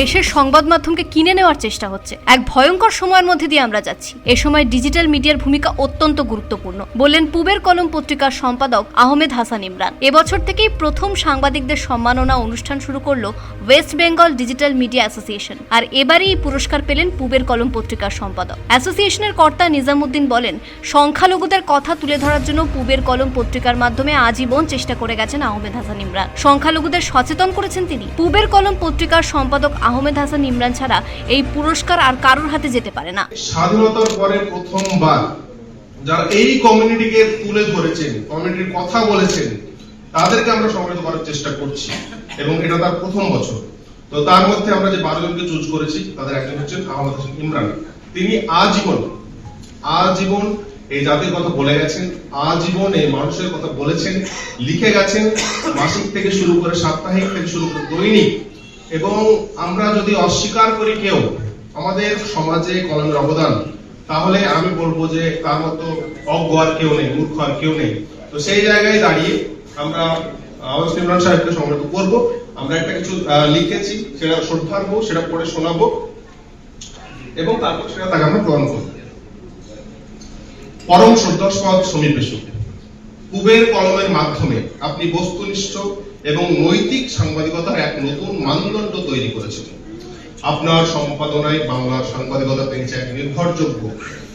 দেশের সংবাদ মাধ্যমকে কিনে নেওয়ার চেষ্টা হচ্ছে। এক ভয়ঙ্কর সময়ের মধ্যে দিয়ে আমরা যাচ্ছি। এ সময় ডিজিটাল মিডিয়ার ভূমিকা অত্যন্ত গুরুত্বপূর্ণ বললেন পূবের কলম পত্রিকার সম্পাদক আহমেদ হাসান ইমরান। এবছর থেকেই প্রথম সাংবাদিকদের সম্মাননা অনুষ্ঠান শুরু করলো West Bengal digital media association. আর এবারই এই পুরস্কার পেলেন পূবের কলম পত্রিকার সম্পাদক। অ্যাসোসিয়েশনের কর্তা নিজামুদ্দিন বলেন, সংখ্যালঘুদের কথা তুলে ধরার জন্য পূবের কলম পত্রিকার মাধ্যমে আজীবন চেষ্টা করে গেছেন আহমেদ হাসান ইমরান। সংখ্যালঘুদের সচেতন করেছেন তিনি। পূবের কলম পত্রিকার সম্পাদক আহমেদ হাসান ইমরান ছাড়া এই পুরস্কার আর কারোর হাতে যেতে পারে না। স্বাধীনতার পরে প্রথমবার যারা এই কমিউনিটিকে তুলে ধরেছেন, কমিউনিটির কথা বলেছেন, তাদেরকে আমরা সম্মানিত করার চেষ্টা করছি এবং এটা তার প্রথম বছর। তো তার মধ্যে আমরা যে 12 জনকে চুজ করেছি তাদের একজন হচ্ছেন আহমেদ হাসান ইমরান। তিনি আজীবন এই জাতির কথা বলে গেছেন, আজীবন এই মানুষের কথা বলেছেন, লিখে গেছেন, মাসিক থেকে শুরু করে সাপ্তাহিক থেকে শুরু করে দৈনিক। এবং আমরা যদি অস্বীকার করি কেউ আমাদের সমাজে কলমের অবদান, তাহলে আমি বলবো যে তার মতো অজ্ঞ আর কেউ নেই, মূর্খ আর কেউ নেই। তো সেই জায়গায় দাঁড়িয়ে আমরা আহমেদ ইমরান সাহেবকে সম্মানিত করবো। আমরা একটা কিছু লিখেছি, সেটা শ্রদ্ধার্ঘ, সেটা পড়ে শোনাবো এবং তারপর সেটা তাকে আমরা গ্রহণ করবো। পরম শ্রদ্ধাস্পদ সমীর পেশু, পূবের কলমের মাধ্যমে আপনি বস্তুনিষ্ঠ এবং নৈতিক সাংবাদিকতার এক নতুন মানদণ্ড তৈরি করেছেন। আপনার সম্পাদনায় বাংলার সাংবাদিকতা পেয়েছে এক নির্ভরযোগ্য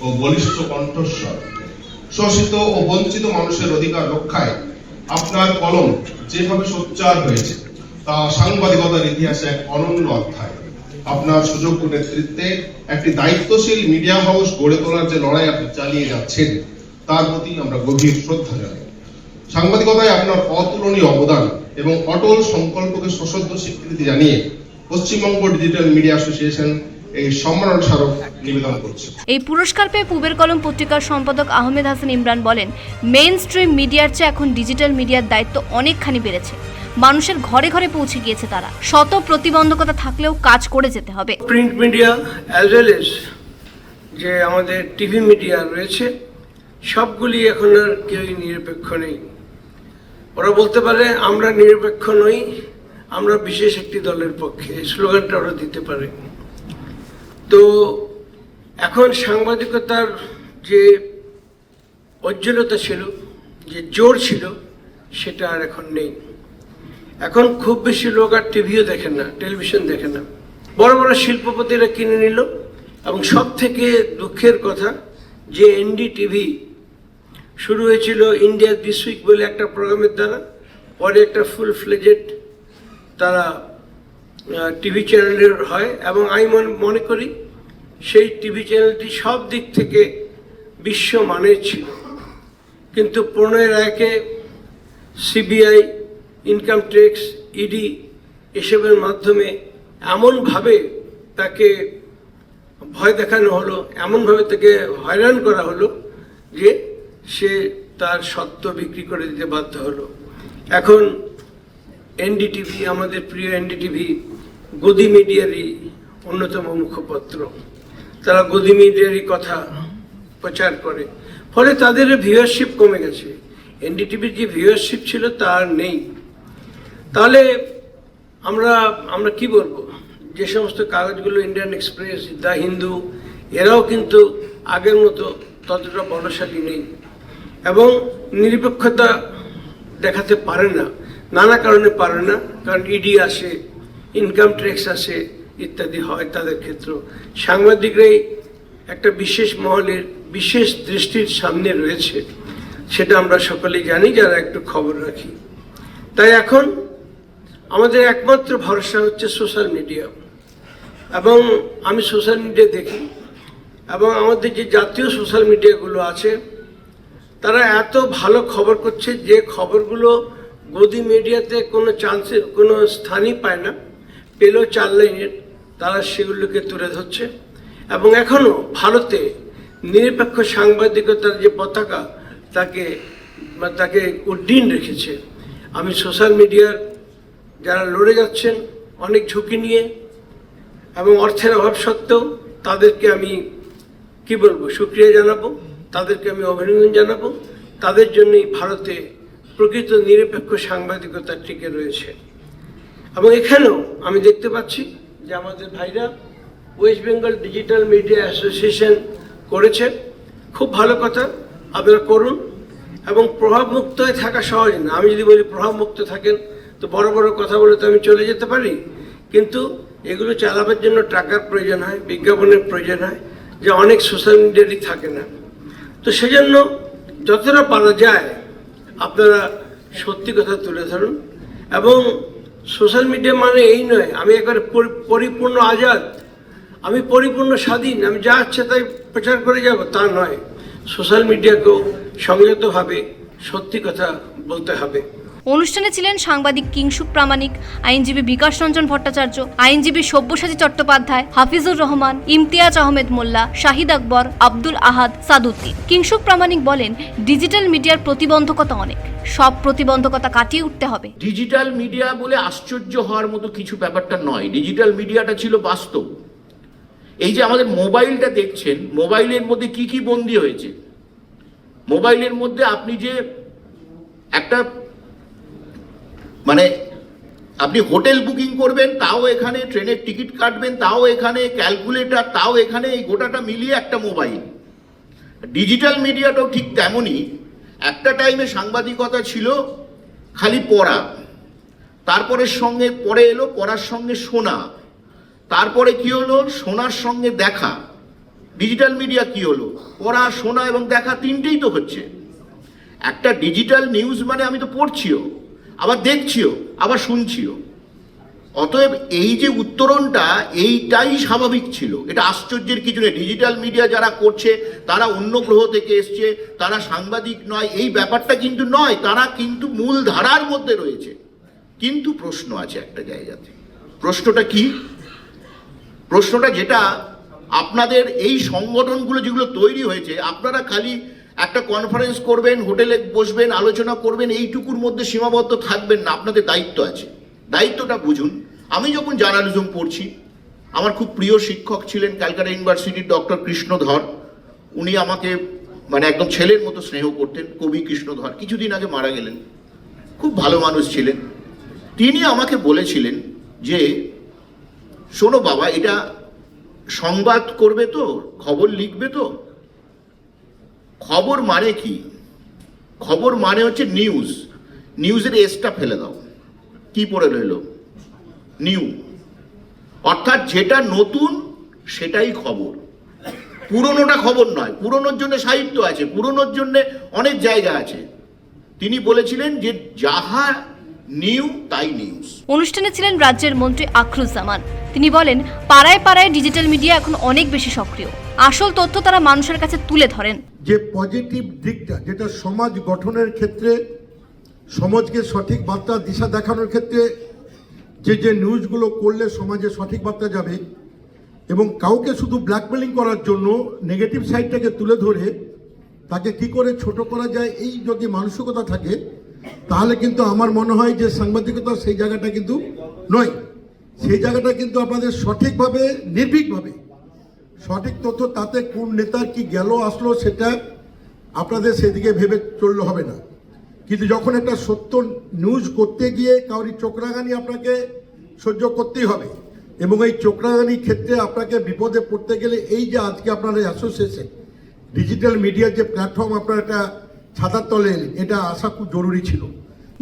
ও বলিষ্ঠ কণ্ঠস্বর। শোষিত ও বঞ্চিত মানুষের অধিকার রক্ষায় আপনার কলম যেভাবে সোচ্চার হয়েছে তা সাংবাদিকতার ইতিহাসে এক অনন্য অধ্যায়। আপনার সুযোগ্য নেতৃত্বে একটি দায়িত্বশীল মিডিয়া হাউস গড়ে তোলার যে লড়াই আপনি চালিয়ে যাচ্ছেন তার প্রতি আমরা গভীর শ্রদ্ধা জানাই। সাংবাদিকতায় আপনার অতুলনীয় অবদান এবং অটল সংকল্পকে সশ্রদ্ধ স্বীকৃতি জানিয়ে পশ্চিমবঙ্গ ডিজিটাল মিডিয়া অ্যাসোসিয়েশন এই সম্মাননা স্মারক নিবেদন করছে। এই পুরস্কার পেয়ে পূবের কলম পত্রিকার সম্পাদক আহমেদ হাসান ইমরান বলেন, মেইন স্ট্রিম মিডিয়ার চেয়ে এখন ডিজিটাল মিডিয়ার দায়িত্ব অনেকখানি বেড়েছে। মানুষের ঘরে ঘরে পৌঁছে গিয়েছে তারা। শত প্রতিবন্ধকতা থাকলেও কাজ করে যেতে হবে। Print media as well as যে আমাদের টিভি মিডিয়া রয়েছে, সবগুলি এখন আর কেউই নিরপেক্ষ নেই। ওরা বলতে পারে আমরা নিরপেক্ষ নই, আমরা বিশেষ একটি দলের পক্ষে, স্লোগানটা ওরা দিতে পারে। তো এখন সাংবাদিকতার যে উজ্জ্বলতা ছিল, যে জোর ছিল, সেটা আর এখন নেই। এখন খুব বেশি লোক আর টিভিও দেখেন না, টেলিভিশন দেখে না। বড় বড় শিল্পপতিরা কিনে নিল। এবং সব থেকে দুঃখের কথা যে এনডিটিভি শুরু হয়েছিল ইন্ডিয়া দিস উইক বলে একটা প্রোগ্রামের দ্বারা, পরে একটা ফুল ফ্লেজেড তারা টিভি চ্যানেলের হয় এবং আমি মনে করি সেই টিভি চ্যানেলটি সব দিক থেকে বিশ্বমানের ছিল। কিন্তু 15 সিবিআই, ইনকাম ট্যাক্স, ইডি এসবের মাধ্যমে এমনভাবে তাকে ভয় দেখানো হলো, এমনভাবে তাকে হয়রান করা হলো যে সে তার সত্ত্ব বিক্রি করে দিতে বাধ্য হলো। এখন এনডিটিভি, আমাদের প্রিয় এনডিটিভি, গদি মিডিয়ারই অন্যতম মুখপত্র। তারা গদি মিডিয়ারই কথা প্রচার করে, ফলে তাদের ভিউয়ারশিপ কমে গেছে। এনডিটিভির যে ভিউয়ারশিপ ছিল তা আর নেই। তাহলে আমরা কি বলবো, যে সমস্ত কাগজগুলো ইন্ডিয়ান এক্সপ্রেস, দ্য হিন্দু, এরাও কিন্তু আগের মতো ততটা বলশালী নেই এবং নিরপেক্ষতা দেখাতে পারে না। নানা কারণে পারে না, কারণ ইডি আসে, ইনকাম ট্যাক্স আসে, ইত্যাদি হয় তাদের ক্ষেত্রে। সাংবাদিকরাই একটা বিশেষ মহলের বিশেষ দৃষ্টির সামনে রয়েছে, সেটা আমরা সকলেই জানি যারা একটু খবর রাখি। তাই এখন আমাদের একমাত্র ভরসা হচ্ছে সোশ্যাল মিডিয়া। এবং আমি সোশ্যাল মিডিয়া দেখি এবং আমাদের যে জাতীয় সোশ্যাল মিডিয়াগুলো আছে তারা এত ভালো খবর করছে যে খবরগুলো গদি মিডিয়াতে কোনো চান্সের কোনো স্থানই পায় না, পেলেও 4 লাইনের, তারা সেগুলোকে তুলে ধরছে। এবং এখনও ভারতে নিরপেক্ষ সাংবাদিকতার যে পতাকা তাকে উড্ডীন রেখেছে। আমি সোশ্যাল মিডিয়ার যারা লড়ে যাচ্ছেন অনেক ঝুঁকি নিয়ে এবং অর্থের অভাব সত্ত্বেও তাদেরকে আমি কি বলবো, শুকরিয়া জানাবো, তাদেরকে আমি অভিনন্দন জানাবো। তাদের জন্যই ভারতে প্রকৃত নিরপেক্ষ সাংবাদিকতা টিকে রয়েছে। এবং এখানেও আমি দেখতে পাচ্ছি যে আমাদের ভাইরা West Bengal digital media association করেছে, খুব ভালো কথা, আপনারা করুন। এবং প্রভাবমুক্ত হয়ে থাকা সহজ না। আমি যদি বলি প্রভাবমুক্ত থাকেন, তো বড় বড় কথা বলে তো আমি চলে যেতে পারি, কিন্তু এগুলো চালাবার জন্য টাকার প্রয়োজন হয়, বিজ্ঞাপনের প্রয়োজন হয়, যে অনেক সোশ্যাল মিডিয়ারই থাকে না। তো সেজন্য যতটা পারা যায় আপনারা সত্যি কথা তুলে ধরুন। এবং সোশ্যাল মিডিয়া মানে এই নয় আমি একেবারে পরিপূর্ণ আজাদ, আমি পরিপূর্ণ স্বাধীন, আমি যা ইচ্ছে তাই প্রচার করে যাব, তা নয়। সোশ্যাল মিডিয়াকেও সংযতভাবে সত্যি কথা বলতে হবে। অনুষ্ঠানে ছিলেন সাংবাদিক কিংশুক প্রামাণিক, আইনজীবী বিকাশ রঞ্জন ভট্টাচার্য, আইনজীবী সব্যসাচী চট্টোপাধ্যায়, হাফিজুর রহমান, ইমতিয়াজ আহমেদ মোল্লা, শাহিদ আকবর, আব্দুল আহাদ, সাদুদ্দিন। কিংশুক প্রামাণিক বলেন, ডিজিটাল মিডিয়ার প্রতিবন্ধকতা অনেক, সব প্রতিবন্ধকতা কাটিয়ে উঠতে হবে। ডিজিটাল মিডিয়া বলে আশ্চর্য হওয়ার মতো কিছু ব্যাপারটা নয়। ডিজিটাল মিডিয়াটা ছিল বাস্তব। এই যে আমাদের মোবাইলটা দেখছেন, মোবাইলের মধ্যে কি কি বন্দী হয়েছে। মোবাইলের মধ্যে আপনি যে একটা মানে আপনি হোটেল বুকিং করবেন তাও এখানে, ট্রেনের টিকিট কাটবেন তাও এখানে, ক্যালকুলেটর তাও এখানে, এই গোটাটা মিলিয়ে একটা মোবাইল। ডিজিটাল মিডিয়াটাও ঠিক তেমনই। একটা টাইমে সাংবাদিকতা ছিল খালি পড়া, তারপরে সঙ্গে পরে এলো পড়ার সঙ্গে শোনা, তারপরে কি হলো শোনার সঙ্গে দেখা। ডিজিটাল মিডিয়া কি হলো, পড়া, শোনা এবং দেখা তিনটেই তো হচ্ছে। একটা ডিজিটাল নিউজ মানে আমি তো পড়ছিও, আবার দেখছিও, আবার শুনছিও। অতএব এই যে উত্তরণটা, এইটাই স্বাভাবিক ছিল, এটা আশ্চর্যের কিছু নেই। ডিজিটাল মিডিয়া যারা করছে তারা অন্য গ্রহ থেকে এসছে, তারা সাংবাদিক নয়, এই ব্যাপারটা কিন্তু নয়, তারা কিন্তু মূল ধারার মধ্যে রয়েছে। কিন্তু প্রশ্ন আছে একটা জায়গাতে। প্রশ্নটা কি? প্রশ্নটা যেটা আপনাদের এই সংগঠনগুলো যেগুলো তৈরি হয়েছে, আপনারা খালি একটা কনফারেন্স করবেন, হোটেলে বসবেন, আলোচনা করবেন, এইটুকুর মধ্যে সীমাবদ্ধ থাকবেন না। আপনাদের দায়িত্ব আছে, দায়িত্বটা বুঝুন। আমি যখন জার্নালিজম পড়ছি, আমার খুব প্রিয় শিক্ষক ছিলেন ক্যালকাটা ইউনিভার্সিটির ডক্টর কৃষ্ণধর। উনি আমাকে মানে একদম ছেলের মতো স্নেহ করতেন। কবি কৃষ্ণধর কিছুদিন আগে মারা গেলেন, খুব ভালো মানুষ ছিলেন। তিনি আমাকে বলেছিলেন যে শোনো বাবা, এটা সংবাদ করবে তো, খবর লিখবে তো, খবর মানে কি? খবর মানে হচ্ছে নিউজ। নিউজের এসটা ফেলে দাও, কি পড়ে রইল? নিউ। অর্থাৎ যেটা নতুন সেটাই খবর, পুরনোটা খবর নয়। পুরনোর জন্য সাহিত্য আছে, পুরনোর জন্য অনেক জায়গা আছে। তিনি বলেছিলেন যে যাহা নিউ তাই নিউজ। অনুষ্ঠানে ছিলেন রাজ্যের মন্ত্রী আখরুজ্জামান। তিনি বলেন, পাড়ায় পাড়ায় ডিজিটাল মিডিয়া এখন অনেক বেশি সক্রিয়। আসল তথ্য তারা মানুষের কাছে তুলে ধরেন। যে পজিটিভ দিকটা, যেটা সমাজ গঠনের ক্ষেত্রে, সমাজকে সঠিক বার্তা দিশা দেখানোর ক্ষেত্রে যে নিউজগুলো করলে সমাজে সঠিক বার্তা যাবে, এবং কাউকে শুধু ব্ল্যাকমেলিং করার জন্য নেগেটিভ সাইডটাকে তুলে ধরে তাকে কি করে ছোট করা যায়, এই যদি মানসিকতা থাকে, তাহলে কিন্তু আমার মনে হয় যে সাংবাদিকতা সেই জায়গাটা কিন্তু নয়। সেই জায়গাটা কিন্তু আপনাদের সঠিকভাবে, নির্ভীকভাবে সঠিক তথ্য, তাতে কোন নেতার কি গেল আসলো সেটা আপনাদের সেদিকে ভেবে চললে হবে না। কিন্তু যখন একটা সত্য নিউজ করতে গিয়ে কাউরি চোখরাঙানি আপনাকে সহ্য করতেই হবে, এবং এই চোখরাঙানির ক্ষেত্রে আপনাকে বিপদে পড়তে গেলে এই যে আজকে আপনারা অ্যাসোসিয়েশন ডিজিটাল মিডিয়ার যে প্ল্যাটফর্ম আপনারা একটা ছাতার তলে এলেন, এটা আসা খুব জরুরি ছিল।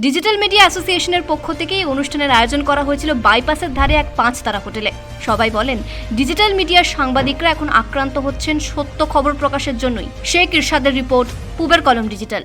ডিজিটাল মিডিয়া অ্যাসোসিয়েশনের পক্ষ থেকে এই অনুষ্ঠানের আয়োজন করা হয়েছিল বাইপাসের ধারে এক 5 তারা হোটেলে। সবাই বলেন, ডিজিটাল মিডিয়ার সাংবাদিকরা এখন আক্রান্ত হচ্ছেন সত্য খবর প্রকাশের জন্যই। শেখ ইরশাদের রিপোর্ট, পূবের কলম ডিজিটাল।